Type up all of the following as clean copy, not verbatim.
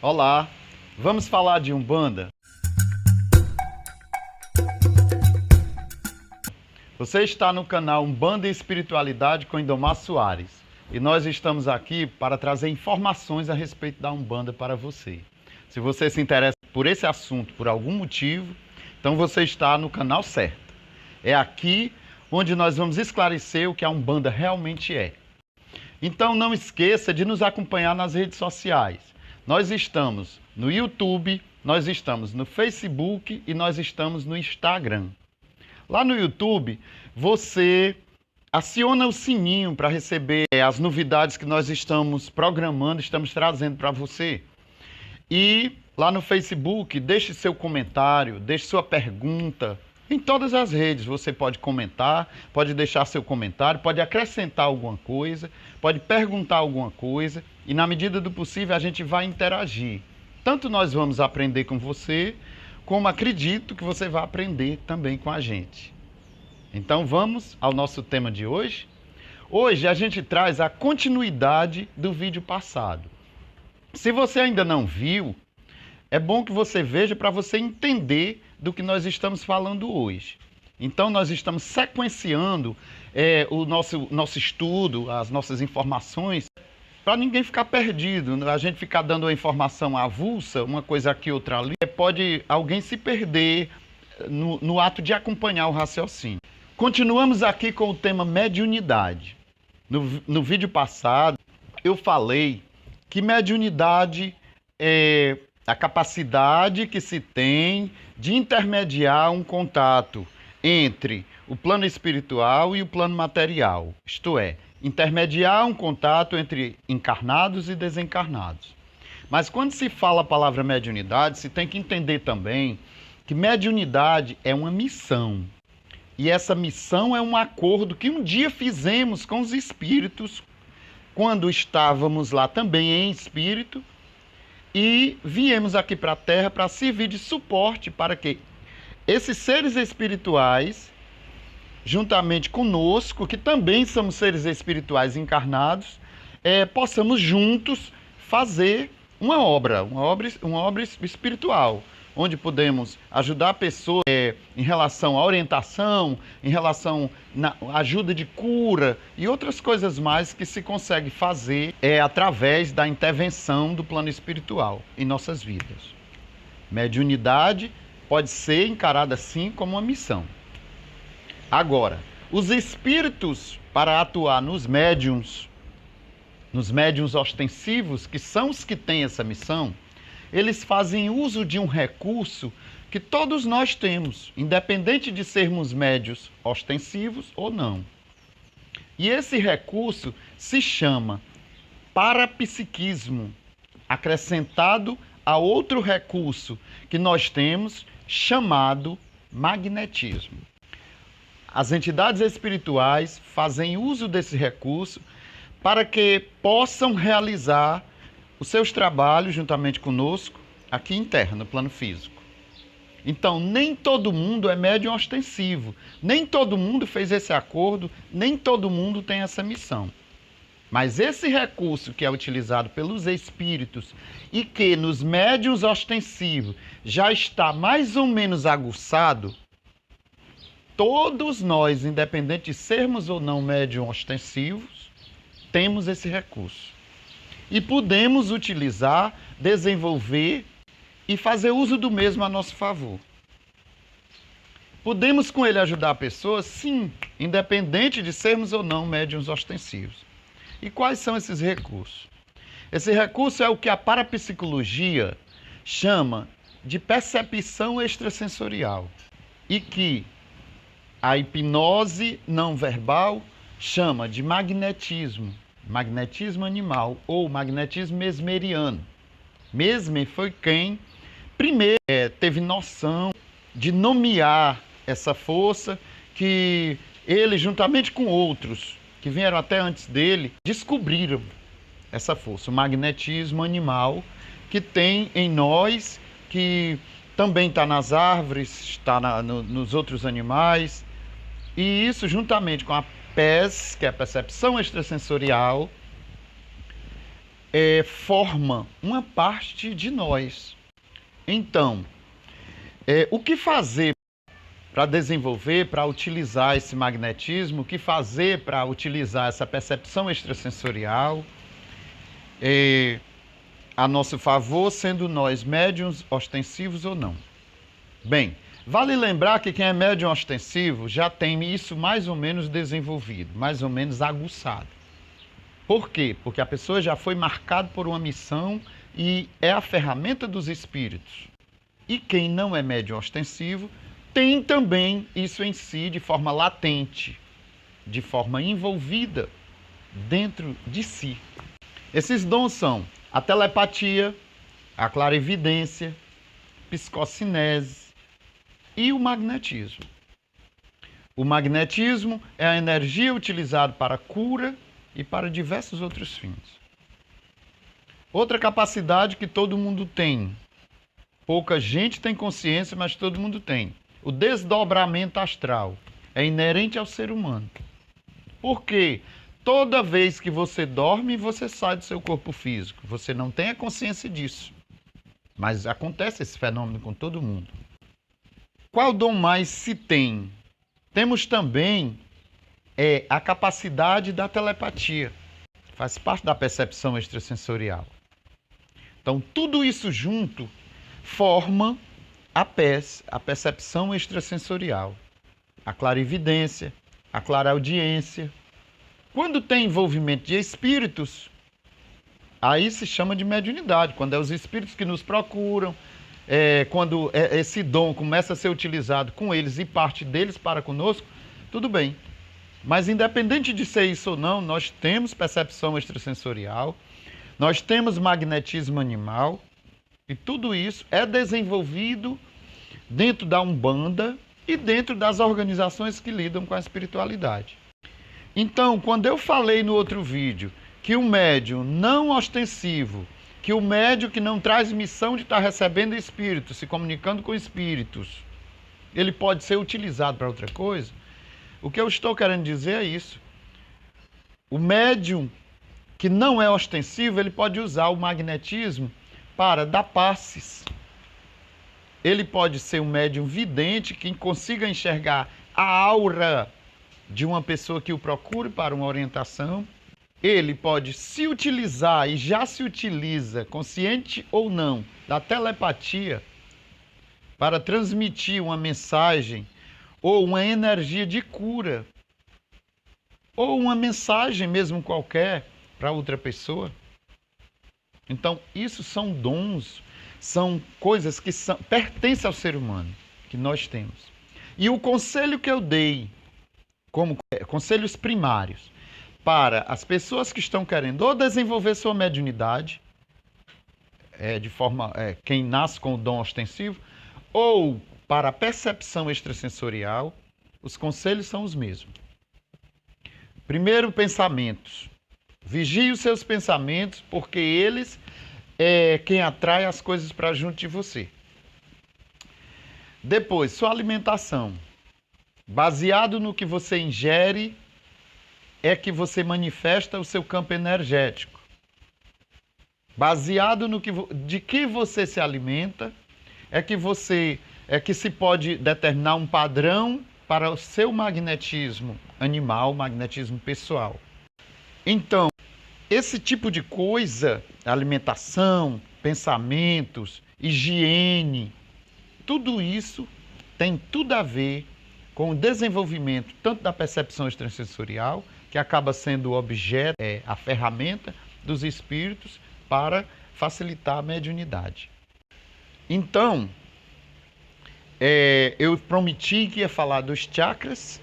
Olá, vamos falar de Umbanda? Você está no canal Umbanda e Espiritualidade com Indomar Soares e nós estamos aqui para trazer informações a respeito da Umbanda para você. Se você se interessa por esse assunto por algum motivo, então você está no canal certo. É aqui onde nós vamos esclarecer o que a Umbanda realmente é. Então não esqueça de nos acompanhar nas redes sociais. Nós estamos no YouTube, nós estamos no Facebook e nós estamos no Instagram. Lá no YouTube, você aciona o sininho para receber as novidades que nós estamos programando, estamos trazendo para você. E lá no Facebook, deixe seu comentário, deixe sua pergunta. Em todas as redes você pode comentar, pode deixar seu comentário, pode acrescentar alguma coisa, pode perguntar alguma coisa e na medida do possível a gente vai interagir. Tanto nós vamos aprender com você, como acredito que você vai aprender também com a gente. Então vamos ao nosso tema de hoje. Hoje a gente traz a continuidade do vídeo passado. Se você ainda não viu, é bom que você veja para você entender do que nós estamos falando hoje. Então nós estamos sequenciando o nosso estudo, as nossas informações, para ninguém ficar perdido. A gente ficar dando a informação avulsa, uma coisa aqui, outra ali, pode alguém se perder no ato de acompanhar o raciocínio. Continuamos aqui com o tema mediunidade. No vídeo passado, eu falei que mediunidade é a capacidade que se tem de intermediar um contato entre o plano espiritual e o plano material. Isto é, intermediar um contato entre encarnados e desencarnados. Mas quando se fala a palavra mediunidade, se tem que entender também que mediunidade é uma missão. E essa missão é um acordo que um dia fizemos com os espíritos, quando estávamos lá também em espírito, e viemos aqui para a Terra para servir de suporte para que esses seres espirituais, juntamente conosco, que também somos seres espirituais encarnados, possamos juntos fazer uma obra espiritual, onde podemos ajudar pessoas em relação à orientação, em relação à ajuda de cura e outras coisas mais que se consegue fazer através da intervenção do plano espiritual em nossas vidas. Mediunidade pode ser encarada assim como uma missão. Agora, os espíritos para atuar nos médiuns ostensivos, que são os que têm essa missão, eles fazem uso de um recurso que todos nós temos, independente de sermos médios ostensivos ou não. E esse recurso se chama parapsiquismo, acrescentado a outro recurso que nós temos, chamado magnetismo. As entidades espirituais fazem uso desse recurso para que possam realizar os seus trabalhos juntamente conosco aqui em Terra, no plano físico. Então, nem todo mundo é médium ostensivo, nem todo mundo fez esse acordo, nem todo mundo tem essa missão. Mas esse recurso que é utilizado pelos espíritos e que nos médiuns ostensivos já está mais ou menos aguçado, todos nós, independente de sermos ou não médium ostensivos, temos esse recurso. E podemos utilizar, desenvolver e fazer uso do mesmo a nosso favor. Podemos com ele ajudar pessoas? Sim, independente de sermos ou não médiuns ostensivos. E quais são esses recursos? Esse recurso é o que a parapsicologia chama de percepção extrasensorial e que a hipnose não verbal chama de magnetismo animal ou magnetismo mesmeriano. Mesmer foi quem primeiro teve noção de nomear essa força que ele, juntamente com outros que vieram até antes dele, descobriram essa força, o magnetismo animal que tem em nós, que também está nas árvores, está nos outros animais, e isso juntamente com a PES, que é a percepção extrasensorial, forma uma parte de nós. Então, o que fazer para desenvolver, para utilizar esse magnetismo? O que fazer para utilizar essa percepção extrasensorial a nosso favor, sendo nós médiuns ostensivos ou não? Bem, vale lembrar que quem é médium ostensivo já tem isso mais ou menos desenvolvido, mais ou menos aguçado. Por quê? Porque a pessoa já foi marcada por uma missão e é a ferramenta dos espíritos. E quem não é médium ostensivo tem também isso em si de forma latente, de forma envolvida dentro de si. Esses dons são a telepatia, a clarividência, psicocinese e o magnetismo. O magnetismo é a energia utilizada para a cura e para diversos outros fins. Outra capacidade que todo mundo tem, pouca gente tem consciência, mas todo mundo tem. O desdobramento astral é inerente ao ser humano. Por quê? Toda vez que você dorme, você sai do seu corpo físico. Você não tem a consciência disso. Mas acontece esse fenômeno com todo mundo. Qual dom mais se tem? Temos também a capacidade da telepatia. Faz parte da percepção extrasensorial. Então, tudo isso junto forma a percepção extrasensorial. A clarividência, a clareaudiência. Quando tem envolvimento de espíritos, aí se chama de mediunidade. Quando é os espíritos que nos procuram, quando esse dom começa a ser utilizado com eles e parte deles para conosco, tudo bem. Mas independente de ser isso ou não, nós temos percepção extrasensorial, nós temos magnetismo animal, e tudo isso é desenvolvido dentro da Umbanda e dentro das organizações que lidam com a espiritualidade. Então, quando eu falei no outro vídeo que o médium não ostensivo, que o médium que não traz missão de estar recebendo espíritos, se comunicando com espíritos, ele pode ser utilizado para outra coisa, o que eu estou querendo dizer é isso. O médium que não é ostensivo, ele pode usar o magnetismo para dar passes. Ele pode ser um médium vidente que consiga enxergar a aura de uma pessoa que o procure para uma orientação. Ele pode se utilizar, e já se utiliza, consciente ou não, da telepatia para transmitir uma mensagem ou uma energia de cura, ou uma mensagem mesmo qualquer para outra pessoa. Então, isso são dons, são coisas que pertencem ao ser humano, que nós temos. E o conselho que eu dei, como conselhos primários, para as pessoas que estão querendo ou desenvolver sua mediunidade, quem nasce com o dom ostensivo, ou para a percepção extrasensorial, os conselhos são os mesmos. Primeiro, pensamentos. Vigie os seus pensamentos, porque eles é quem atrai as coisas para junto de você. Depois, sua alimentação. Baseado no que você ingere, é que você manifesta o seu campo energético. Baseado no de que você se alimenta, é que se pode determinar um padrão para o seu magnetismo animal, magnetismo pessoal. Então, esse tipo de coisa, alimentação, pensamentos, higiene, tudo isso tem tudo a ver com o desenvolvimento tanto da percepção extrasensorial, que acaba sendo o objeto, a ferramenta dos espíritos para facilitar a mediunidade. Então, eu prometi que ia falar dos chakras,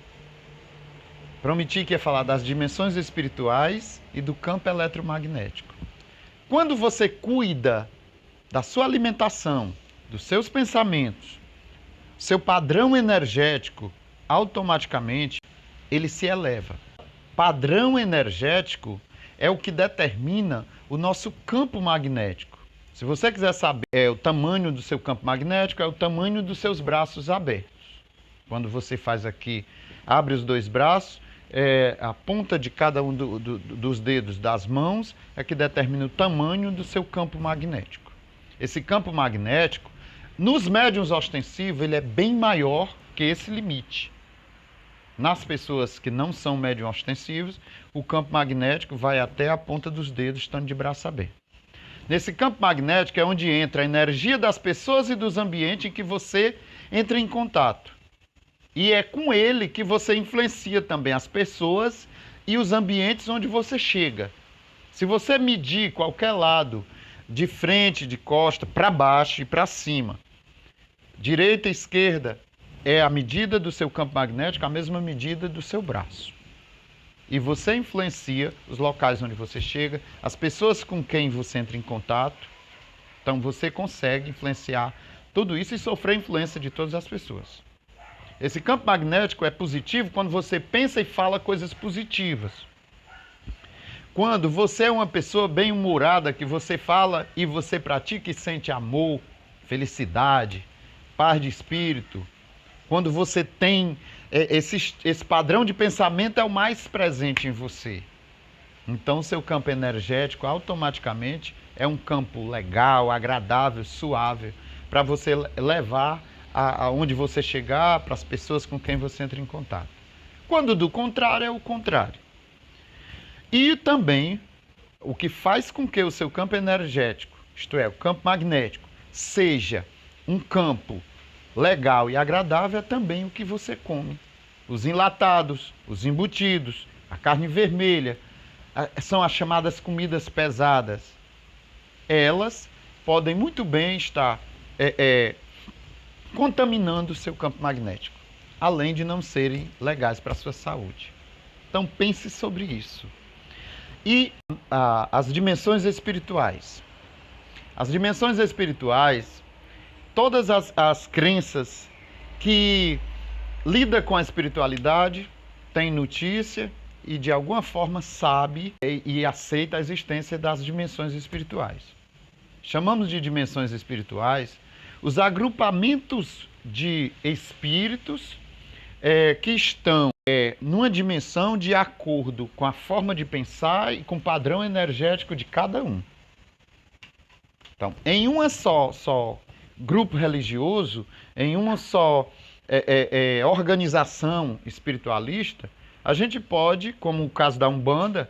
prometi que ia falar das dimensões espirituais e do campo eletromagnético. Quando você cuida da sua alimentação, dos seus pensamentos, seu padrão energético, automaticamente ele se eleva. Padrão energético é o que determina o nosso campo magnético. Se você quiser saber o tamanho do seu campo magnético, é o tamanho dos seus braços abertos. Quando você faz aqui, abre os dois braços, a ponta de cada um dos dedos das mãos é que determina o tamanho do seu campo magnético. Esse campo magnético, nos médiuns ostensivos, ele é bem maior que esse limite. Nas pessoas que não são médiuns ostensivos, o campo magnético vai até a ponta dos dedos, estando de braço aberto. Nesse campo magnético é onde entra a energia das pessoas e dos ambientes em que você entra em contato. E é com ele que você influencia também as pessoas e os ambientes onde você chega. Se você medir qualquer lado, de frente, de costa, para baixo e para cima, direita e esquerda, é a medida do seu campo magnético, a mesma medida do seu braço. E você influencia os locais onde você chega, as pessoas com quem você entra em contato. Então você consegue influenciar tudo isso e sofrer influência de todas as pessoas. Esse campo magnético é positivo quando você pensa e fala coisas positivas. Quando você é uma pessoa bem-humorada, que você fala e você pratica e sente amor, felicidade, paz de espírito. Quando você tem esse padrão de pensamento é o mais presente em você. Então, o seu campo energético automaticamente é um campo legal, agradável, suave, para você levar aonde você chegar, para as pessoas com quem você entra em contato. Quando do contrário, é o contrário. E também, o que faz com que o seu campo energético, isto é, o campo magnético, seja um campo legal e agradável, é também o que você come. Os enlatados, os embutidos, a carne vermelha, são as chamadas comidas pesadas. Elas podem muito bem estar contaminando o seu campo magnético, além de não serem legais para a sua saúde. Então pense sobre isso. E as dimensões espirituais. As dimensões espirituais, todas as crenças que lidam com a espiritualidade têm notícia e de alguma forma sabe e aceita a existência das dimensões espirituais. Chamamos de dimensões espirituais os agrupamentos de espíritos que estão numa dimensão de acordo com a forma de pensar e com o padrão energético de cada um. Então, em uma só grupo religioso, em uma só organização espiritualista, a gente pode, como o caso da Umbanda,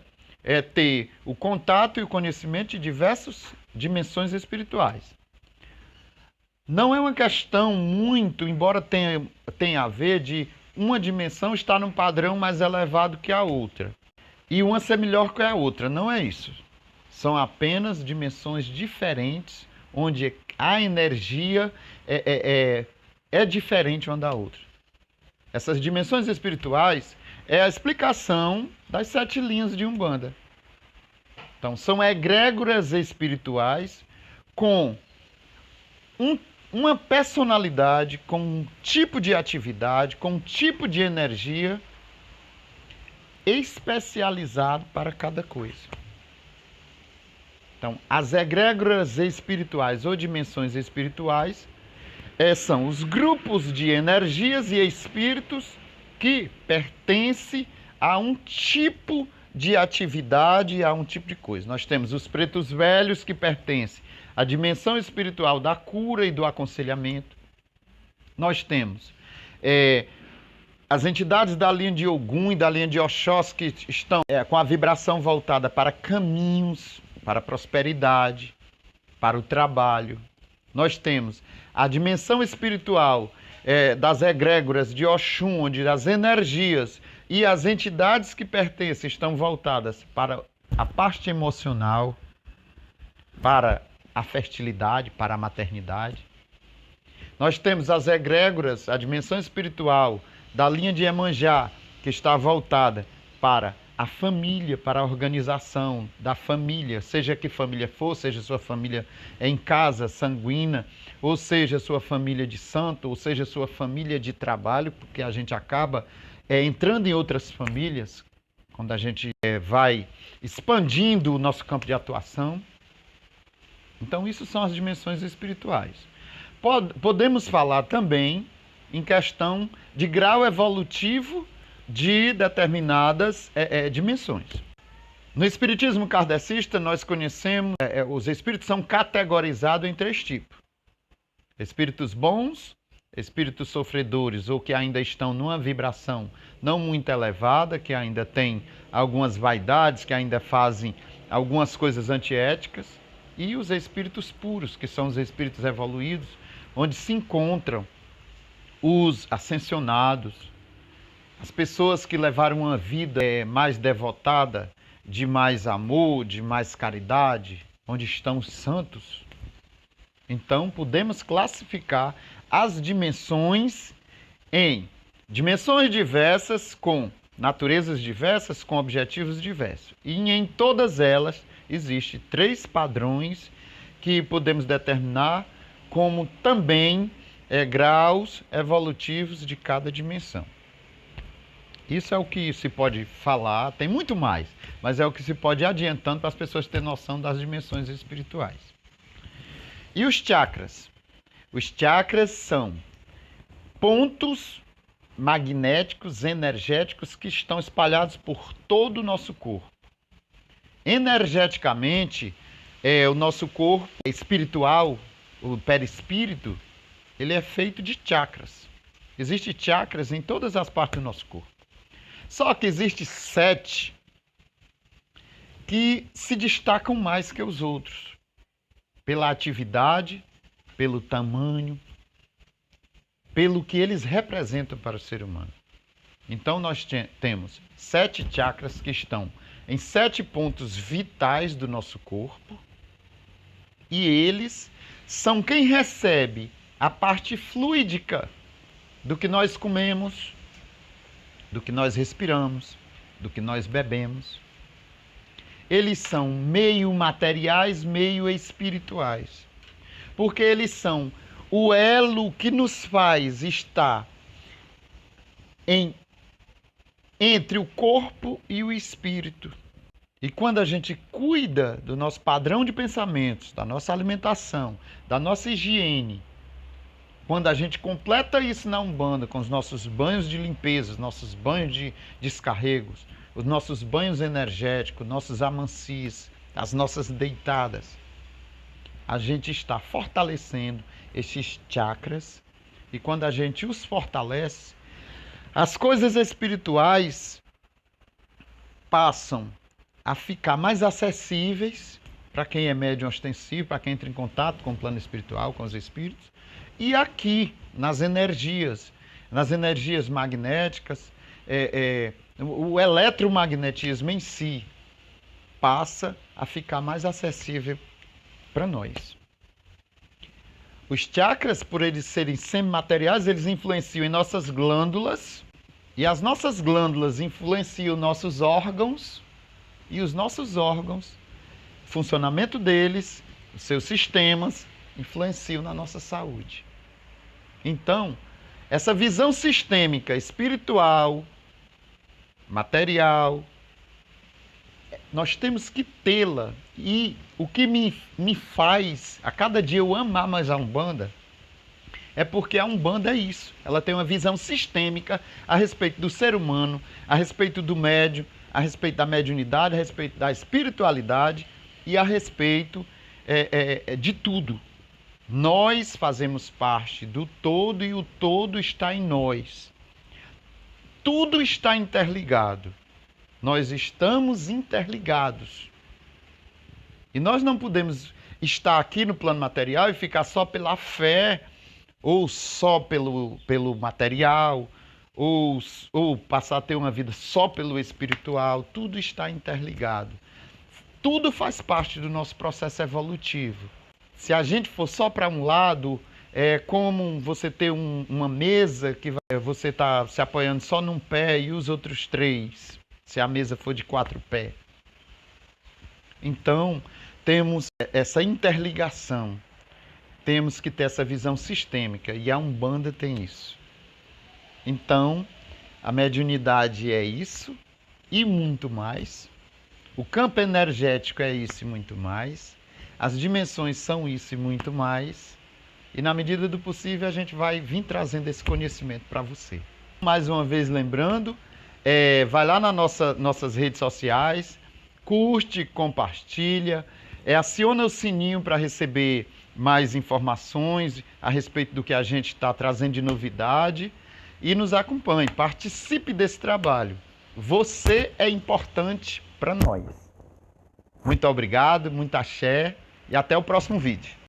ter o contato e o conhecimento de diversas dimensões espirituais. Não é uma questão muito, embora tenha a ver de uma dimensão estar num padrão mais elevado que a outra, e uma ser melhor que a outra, não é isso. São apenas dimensões diferentes, onde a energia é diferente uma da outra. Essas dimensões espirituais é a explicação das 7 linhas de Umbanda. Então, são egrégoras espirituais com uma personalidade, com um tipo de atividade, com um tipo de energia especializado para cada coisa. Então, as egrégoras espirituais ou dimensões espirituais são os grupos de energias e espíritos que pertencem a um tipo de atividade, a um tipo de coisa. Nós temos os pretos velhos, que pertencem à dimensão espiritual da cura e do aconselhamento. Nós temos as entidades da linha de Ogum e da linha de Oxós, que estão com a vibração voltada para caminhos, para a prosperidade, para o trabalho. Nós temos a dimensão espiritual das egrégoras de Oxum, onde as energias e as entidades que pertencem estão voltadas para a parte emocional, para a fertilidade, para a maternidade. Nós temos as egrégoras, a dimensão espiritual da linha de Iemanjá, que está voltada para a família, para a organização da família, seja que família for, seja sua família em casa, sanguínea, ou seja sua família de santo, ou seja sua família de trabalho, porque a gente acaba entrando em outras famílias, quando a gente vai expandindo o nosso campo de atuação. Então, isso são as dimensões espirituais. Podemos falar também em questão de grau evolutivo de determinadas dimensões. No espiritismo kardecista, nós conhecemos, os espíritos são categorizados em 3 tipos. Espíritos bons, espíritos sofredores ou que ainda estão numa vibração não muito elevada, que ainda tem algumas vaidades, que ainda fazem algumas coisas antiéticas, e os espíritos puros, que são os espíritos evoluídos, onde se encontram os ascensionados, as pessoas que levaram uma vida mais devotada, de mais amor, de mais caridade, onde estão os santos. Então, podemos classificar as dimensões em dimensões diversas, com naturezas diversas, com objetivos diversos. E em todas elas existem 3 padrões que podemos determinar como também graus evolutivos de cada dimensão. Isso é o que se pode falar, tem muito mais, mas é o que se pode ir adiantando para as pessoas terem noção das dimensões espirituais. E os chakras? Os chakras são pontos magnéticos, energéticos, que estão espalhados por todo o nosso corpo. Energeticamente, o nosso corpo espiritual, o perispírito, ele é feito de chakras. Existem chakras em todas as partes do nosso corpo. Só que existem 7 que se destacam mais que os outros, pela atividade, pelo tamanho, pelo que eles representam para o ser humano. Então nós temos 7 chakras que estão em 7 pontos vitais do nosso corpo, e eles são quem recebe a parte fluídica do que nós comemos, do que nós respiramos, do que nós bebemos. Eles são meio materiais, meio espirituais, porque eles são o elo que nos faz estar entre o corpo e o espírito. E quando a gente cuida do nosso padrão de pensamentos, da nossa alimentação, da nossa higiene, quando a gente completa isso na Umbanda, com os nossos banhos de limpeza, os nossos banhos de descarregos, os nossos banhos energéticos, nossos amancis, as nossas deitadas, a gente está fortalecendo esses chakras, e quando a gente os fortalece, as coisas espirituais passam a ficar mais acessíveis para quem é médium ostensivo, para quem entra em contato com o plano espiritual, com os espíritos. E aqui, nas energias magnéticas, o eletromagnetismo em si passa a ficar mais acessível para nós. Os chakras, por eles serem semimateriais, eles influenciam em nossas glândulas, e as nossas glândulas influenciam nossos órgãos, e os nossos órgãos, o funcionamento deles, os seus sistemas, influenciam na nossa saúde. Então, essa visão sistêmica, espiritual, material, nós temos que tê-la. E o que me faz, a cada dia eu amar mais a Umbanda, é porque a Umbanda é isso. Ela tem uma visão sistêmica a respeito do ser humano, a respeito do médium, a respeito da mediunidade, a respeito da espiritualidade e a respeito de tudo. Nós fazemos parte do todo e o todo está em nós. Tudo está interligado. Nós estamos interligados. E nós não podemos estar aqui no plano material e ficar só pela fé, ou só pelo material, ou passar a ter uma vida só pelo espiritual. Tudo está interligado. Tudo faz parte do nosso processo evolutivo. Se a gente for só para um lado, é como você ter uma mesa que você está se apoiando só num pé e os outros 3, se a mesa for de 4 pés. Então, temos essa interligação, temos que ter essa visão sistêmica, e a Umbanda tem isso. Então, a mediunidade é isso e muito mais. O campo energético é isso e muito mais. As dimensões são isso e muito mais. E na medida do possível a gente vai vir trazendo esse conhecimento para você. Mais uma vez lembrando vai lá nas nossas redes sociais, curte, compartilha, aciona o sininho para receber mais informações a respeito do que a gente está trazendo de novidade e nos acompanhe, participe desse trabalho. Você é importante para nós. Muito obrigado, muito axé e até o próximo vídeo.